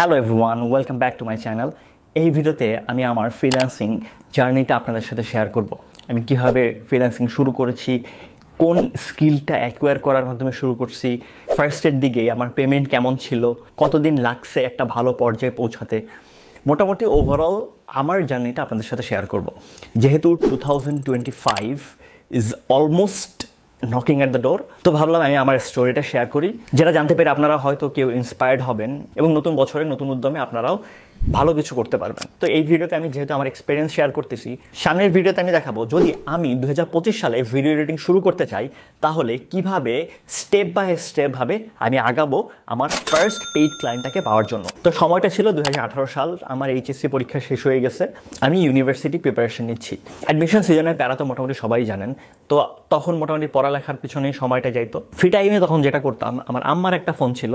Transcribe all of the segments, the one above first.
Hello everyone, welcome back to my channel. এই ভিডিওতে আমি আমার ফ্রিল্যান্সিং জার্নিটা আপনাদের সাথে শেয়ার করব। আমি কিভাবে ফ্রিল্যান্সিং শুরু করেছি, কোন স্কিলটা অ্যাকোয়ার করার মাধ্যমে শুরু করছি, ফার্স্টের দিকে আমার পেমেন্ট কেমন ছিল, কতদিন লাগছে একটা ভালো পর্যায়ে পৌঁছাতে। মোটামুটি ওভারঅল আমার জার্নিটা আপনাদের সাথে শেয়ার করব। যেহেতু 2025 is almost knocking at the door, তো ভাবলাম আমি আমার স্টোরিটা শেয়ার করি, যেটা জানতে পেরে আপনারা হয়তো কেউ ইন্সপায়ার্ড হবেন এবং নতুন বছরে নতুন উদ্যমে আপনারাও ভালো কিছু করতে পারবেন। তো এই ভিডিওতে আমি যেহেতু আমার এক্সপিরিয়েন্স শেয়ার করতেছি, সামনের ভিডিওতে আমি দেখাবো যদি আমি 2025 সালে ভিডিও এডিটিং শুরু করতে চাই তাহলে কিভাবে স্টেপ বাই স্টেপ ভাবে আমি আগাবো আমার ফার্স্ট পেইড ক্লায়েন্টটাকে পাওয়ার জন্য। তো সময়টা ছিল 2018 সাল, আমার এইচএসসি পরীক্ষা শেষ হয়ে গেছে, আমি ইউনিভার্সিটি প্রিপারেশন নিচ্ছি। অ্যাডমিশন সিজনের প্যারা তো মোটামুটি সবাই জানেন। তো তখন মোটামুটি পড়ালেখার পিছনেই সময়টা যাইতো। ফ্রি টাইমে তখন যেটা করতাম, আমার আম্মার একটা ফোন ছিল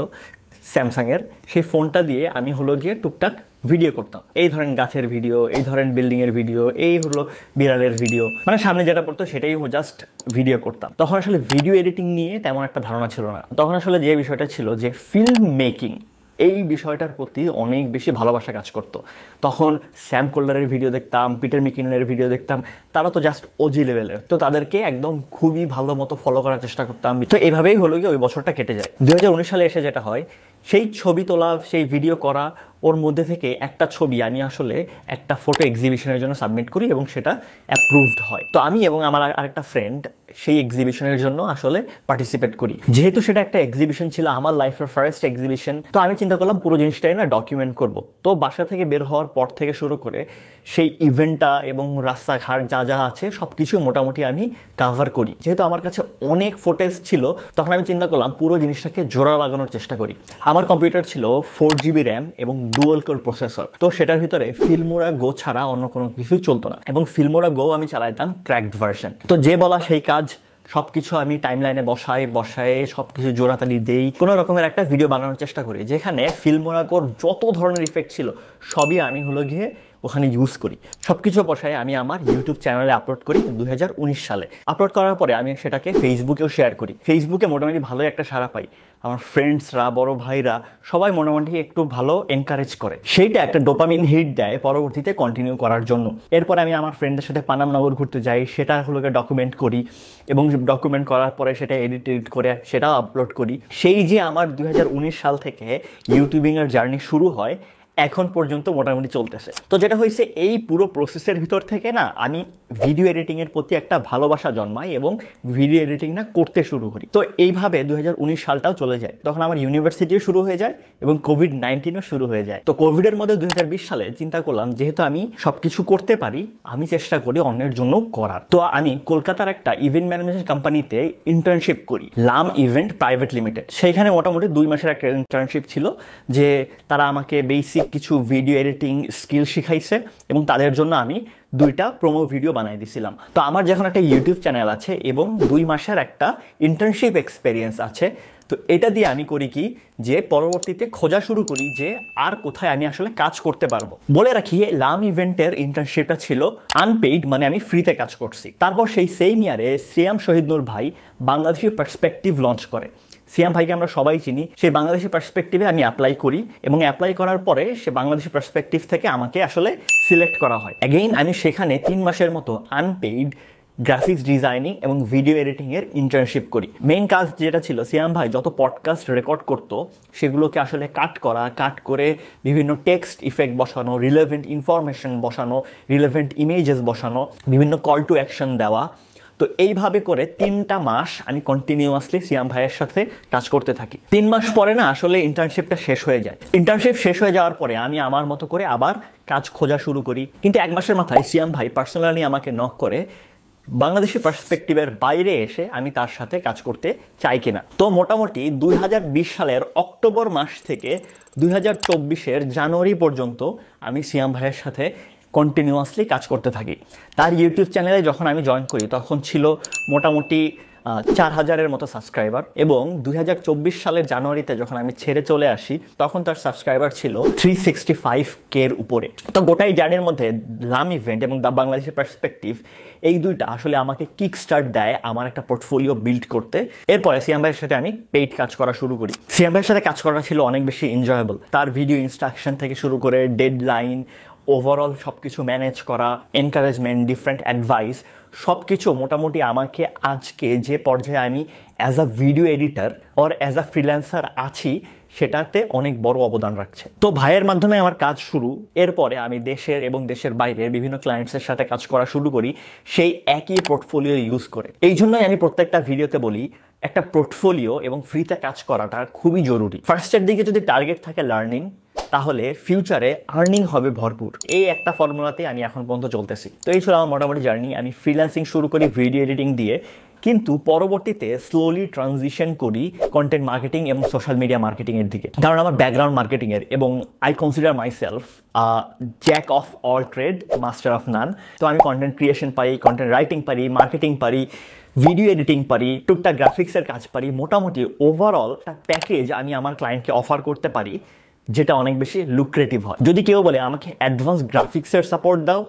স্যামসাংয়ের, সেই ফোনটা দিয়ে আমি হলো গিয়ে টুকটাক ভিডিও করতাম। এই ধরেন গাছের ভিডিও, এই ধরেন বিল্ডিংয়ের ভিডিও, এই হলো বিড়ালের ভিডিও, মানে সামনে যেটা পড়তো সেটাই জাস্ট ভিডিও করতাম। তখন আসলে ভিডিও এডিটিং নিয়ে তেমন একটা ধারণা ছিল না। তখন আসলে যে বিষয়টা ছিল যে ফিল্ম মেকিং, এই বিষয়টার প্রতি অনেক বেশি ভালোবাসা কাজ করতো। তখন স্যাম কোল্ডারের ভিডিও দেখতাম, পিটার মেকিনের ভিডিও দেখতাম, তারা তো জাস্ট ওজি লেভেলের, তো তাদেরকে একদম খুবই ভালো মতো ফলো করার চেষ্টা করতাম। তো এইভাবেই হলো গিয়ে ওই বছরটা কেটে যায়। 2019 সালে এসে যেটা হয়, সেই ছবি তোলা, সেই ভিডিও করা, ওর মধ্যে থেকে একটা ছবি আমি আসলে একটা ফটো এক্সিবিশনের জন্য সাবমিট করি এবং সেটা অ্যাপ্রুভড হয়। তো আমি এবং আমার আরেকটা ফ্রেন্ড সেই এক্সিবিশনের জন্য আসলে পার্টিসিপেট করি। যেহেতু সেটা একটা এক্সিবিশন ছিল, আমার লাইফের ফার্স্ট এক্সিবিশন, তো আমি চিন্তা করলাম পুরো জিনিসটাই না ডকুমেন্ট করব। তো বাসা থেকে বের হওয়ার পর থেকে শুরু করে সেই ইভেন্টটা এবং রাস্তাঘাট যা যা আছে সব কিছু মোটামুটি আমি কাভার করি। যেহেতু আমার কাছে অনেক ফুটেজ ছিল, তখন আমি চিন্তা করলাম পুরো জিনিসটাকে জোড়া লাগানোর চেষ্টা করি। আমার কম্পিউটার ছিল 4GB র্যাম এবং ডুয়াল কোর প্রসেসর। তো সেটার ভিতরে ফিল্মোরা গো ছাড়া অন্য কোনো কিছু চলতো না, এবং ফিল্মোরা গো আমি চালাইতাম ক্র্যাকড ভার্সন। তো যে বলা সেই কাজ, সবকিছু আমি টাইমলাইনে বসায় সবকিছু জোড়াতালি দেই, কোনো রকমের একটা ভিডিও বানানোর চেষ্টা করি, যেখানে ফিল্মোরা গোর যত ধরনের ইফেক্ট ছিল সবই আমি হলো গিয়ে ওখানে ইউজ করি। সবকিছু বসায় আমি আমার ইউটিউব চ্যানেলে আপলোড করি 2019 সালে। আপলোড করার পরে আমি সেটাকে ফেসবুকেও শেয়ার করি। ফেসবুকে মোটামুটি ভালোই একটা সাড়া পাই। আমার ফ্রেন্ডসরা, বড় ভাইরা সবাই মোটামুটি একটু ভালো এনকারেজ করে। সেইটা একটা ডোপামিন হিট দেয় পরবর্তীতে কন্টিনিউ করার জন্য। এরপরে আমি আমার ফ্রেন্ডদের সাথে পানামনগর ঘুরতে যাই, সেটা হলো ডকুমেন্ট করি, এবং ডকুমেন্ট করার পরে সেটা এডিট করে সেটাও আপলোড করি। সেই যে আমার 2019 সাল থেকে ইউটিউবিংয়ের জার্নি শুরু হয়, এখন পর্যন্ত মোটামুটি চলতেছে। তো যেটা হয়েছে, এই পুরো প্রসেসের ভিতর থেকে না আমি ভিডিও এডিটিংয়ের প্রতি একটা ভালোবাসা জন্মাই এবং ভিডিও এডিটিং না করতে শুরু করি। তো এইভাবে 2019 সালটাও চলে যায়। তখন আমার ইউনিভার্সিটিও শুরু হয়ে যায় এবং কোভিড-19ও শুরু হয়ে যায়। তো কোভিডের মধ্যে 2020 সালে চিন্তা করলাম, যেহেতু আমি সব কিছু করতে পারি, আমি চেষ্টা করি অন্যের জন্য করার। তো আমি কলকাতার একটা ইভেন্ট ম্যানেজমেন্ট কোম্পানিতে ইন্টার্নশিপ করি, লাম ইভেন্ট প্রাইভেট লিমিটেড। সেইখানে মোটামুটি 2 মাসের একটা ইন্টার্নশিপ ছিল, যে তারা আমাকে বেসিক কিছু ভিডিও এডিটিং স্কিল শিখাইছে এবং তাদের জন্য আমি 2টা প্রোমো ভিডিও বানাই দিছিলাম। তো আমার যখন একটা ইউটিউব চ্যানেল আছে এবং 2 মাসের একটা ইন্টার্নশিপ এক্সপেরিয়েন্স আছে, তো এটা দিয়ে আমি করি কি, যে পরবর্তীতে খোঁজা শুরু করি যে আর কোথায় আমি আসলে কাজ করতে পারবো। বলে রাখি, লাম ইভেন্টের ইন্টার্নশিপটা ছিল আনপেইড, মানে আমি ফ্রিতে কাজ করছি। তারপর সেই সেম ইয়ারে সিয়াম শহীদুল ভাই বাংলাদেশি পার্সপেক্টিভ লঞ্চ করে। সিয়াম ভাইকে আমরা সবাই চিনি। সেই বাংলাদেশি পার্সপেক্টিভে আমি অ্যাপ্লাই করি এবং অ্যাপ্লাই করার পরে সে বাংলাদেশি পার্সপেক্টিভ থেকে আমাকে আসলে সিলেক্ট করা হয়। অ্যাগেইন আমি সেখানে 3 মাসের মতো আনপেইড গ্রাফিক্স ডিজাইনিং এবং ভিডিও এডিটিংয়ের ইন্টার্নশিপ করি। মেইন কাজ যেটা ছিল, সিয়াম ভাই যত পডকাস্ট রেকর্ড করতো সেগুলোকে আসলে কাট করে বিভিন্ন টেক্সট ইফেক্ট বসানো, রিলেভেন্ট ইনফরমেশন বসানো, রিলেভেন্ট ইমেজেস বসানো, বিভিন্ন কল টু অ্যাকশন দেওয়া। তো এইভাবে করে 3টা মাস আমি কন্টিনিউয়াসলি সিয়াম ভাইয়ের সাথে কাজ করতে থাকি। 3 মাস পরে না আসলে ইন্টার্নশিপটা শেষ হয়ে যায়। ইন্টার্নশিপ শেষ হয়ে যাওয়ার পরে আমি আমার মতো করে আবার কাজ খোঁজা শুরু করি। কিন্তু 1 মাসের মাথায় সিয়াম ভাই পার্সোনালি আমাকে নক করে বাংলাদেশি পার্সপেক্টিভের বাইরে এসে আমি তার সাথে কাজ করতে চাই কিনা। তো মোটামুটি 2020 সালের অক্টোবর মাস থেকে 2024-এর জানুয়ারি পর্যন্ত আমি সিয়াম ভাইয়ের সাথে কন্টিনিউয়াসলি কাজ করতে থাকি। তার ইউটিউব চ্যানেলে যখন আমি জয়েন করি তখন ছিল মোটামুটি 4,000-এর মতো সাবস্ক্রাইবার, এবং 2024 সালের জানুয়ারিতে যখন আমি ছেড়ে চলে আসি তখন তার সাবস্ক্রাইবার ছিল 365K-র উপরে। তো গোটাই জার্নির মধ্যে লাম ইভেন্ট এবং দ্য বাংলাদেশের পার্সপেক্টিভ, এই দুইটা আসলে আমাকে কিক স্টার্ট দেয় আমার একটা পোর্টফোলিও বিল্ড করতে। এরপরে সিয়াম ভাইয়ের সাথে আমি পেইড কাজ করা শুরু করি। সিয়াম ভাইয়ের সাথে কাজ করা ছিল অনেক বেশি এনজয়েবল। তার ভিডিও ইনস্ট্রাকশন থেকে শুরু করে ডেডলাইন, ওভারঅল সব কিছু ম্যানেজ করা, এনকারেজমেন্ট, ডিফারেন্ট অ্যাডভাইস, সব কিছু মোটামুটি আমাকে আজকে যে পর্যায়ে আমি as a video editor or as a freelancer আছি সেটাতে অনেক বড় অবদান রাখছে। তো ভাইয়ের মাধ্যমে আমার কাজ শুরু। এরপরে আমি দেশের এবং দেশের বাইরের বিভিন্ন ক্লায়েন্টসের সাথে কাজ করা শুরু করি সেই একই পোর্টফোলিও ইউজ করে। এই জন্যই আমি প্রত্যেকটা ভিডিওতে বলি একটা পোর্টফোলিও এবং ফ্রিতে কাজ করাটা খুবই জরুরি। ফার্স্টের দিকে যদি টার্গেট থাকে লার্নিং, তাহলে ফিউচারে আর্নিং হবে ভরপুর। এই একটা ফর্মুলাতে আমি এখন পর্যন্ত চলতেছি। তো এই ছিল আমার মোটামুটি জার্নি। আমি ফ্রিল্যান্সিং শুরু করি ভিডিও এডিটিং দিয়ে, কিন্তু পরবর্তীতে স্লোলি ট্রানজিশন করি কন্টেন্ট মার্কেটিং এবং সোশ্যাল মিডিয়া মার্কেটিংয়ের দিকে, কারণ আমার ব্যাকগ্রাউন্ড মার্কেটিংয়ের, এবং I consider myself Jack of all trade master of নান। তো আমি কন্টেন্ট ক্রিয়েশন পারি, কন্টেন্ট রাইটিং পারি, মার্কেটিং পারি, ভিডিও এডিটিং পারি, টুকটাক গ্রাফিক্সের কাজ পারি। মোটামুটি ওভারঅল একটা প্যাকেজ আমি আমার ক্লায়েন্টকে অফার করতে পারি যেটা অনেক বেশি লুক্রেটিভ হয়। যদি কেউ বলে আমাকে অ্যাডভান্স গ্রাফিক্সের সাপোর্ট দাও,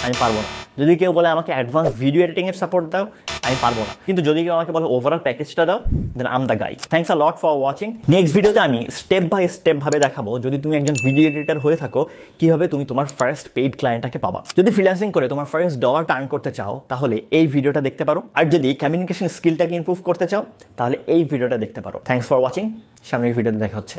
আমি পারবো না। যদি কেউ বলে আমাকে অ্যাডভান্স ভিডিও এডিটিংয়ের সাপোর্ট দাও, আমি পারবো না। কিন্তু যদি কেউ আমাকে বলে ওভারঅল প্যাকেজটা দাও, then um the guy. Thanks a lot for watching. Next ভিডিওতে আমি স্টেপ বাই স্টেপ ভাবে দেখাবো, যদি তুমি একজন ভিডিও এডিটর হয়ে থাকো, কীভাবে তুমি তোমার ফার্স্ট পেইড ক্লায়েন্টটাকে পাবা। যদি ফ্রিল্যান্সিং করে তোমার ফার্স্ট ডলার আর্ন করতে চাও, তাহলে এই ভিডিওটা দেখতে পারো। আর যদি কমিউনিকেশন স্কিলটাকে ইমপ্রুভ করতে চাও, তাহলে এই ভিডিওটা দেখতে পারো। Thanks for watching. সামনের ভিডিওতে দেখা হচ্ছে।